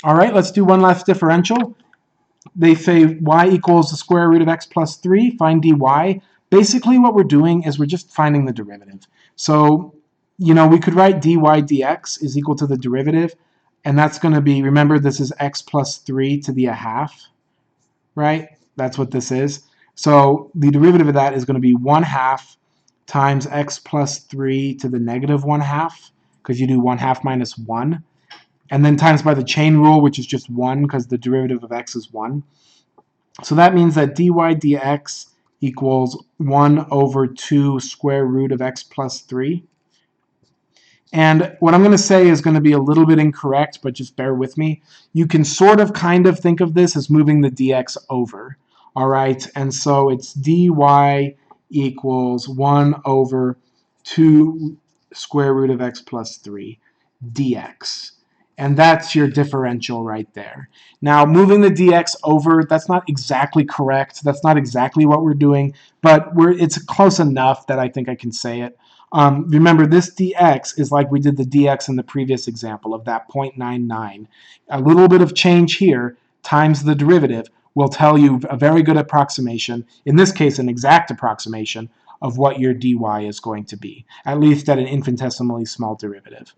All right, let's do one last differential. They say y equals the square root of x plus 3, find dy. Basically what we're doing is we're just finding the derivative. So, we could write dy dx is equal to the derivative, and that's going to be, remember this is x plus 3 to the 1/2, right? That's what this is. So the derivative of that is going to be 1/2 times x plus 3 to the negative 1/2, because you do 1/2 minus 1. And then times by the chain rule, which is just 1, because the derivative of x is 1. So that means that dy dx equals 1 over 2 square root of x plus 3. And what I'm going to say is going to be a little bit incorrect, but just bear with me. You can sort of kind of think of this as moving the dx over. All right, and so it's dy equals 1 over 2 square root of x plus 3 dx. And that's your differential right there. Now, moving the dx over, that's not exactly correct. That's not exactly what we're doing, but it's close enough that I think I can say it. Remember, this dx is like we did the dx in the previous example of that 0.99. A little bit of change here times the derivative will tell you a very good approximation, in this case an exact approximation, of what your dy is going to be, at least at an infinitesimally small derivative.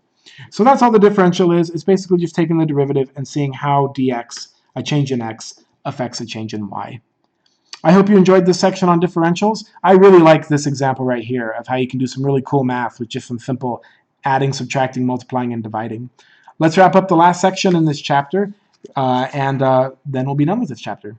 So that's all the differential is. It's basically just taking the derivative and seeing how dx, a change in x, affects a change in y. I hope you enjoyed this section on differentials. I really like this example right here of how you can do some really cool math with just some simple adding, subtracting, multiplying, and dividing. Let's wrap up the last section in this chapter, and then we'll be done with this chapter.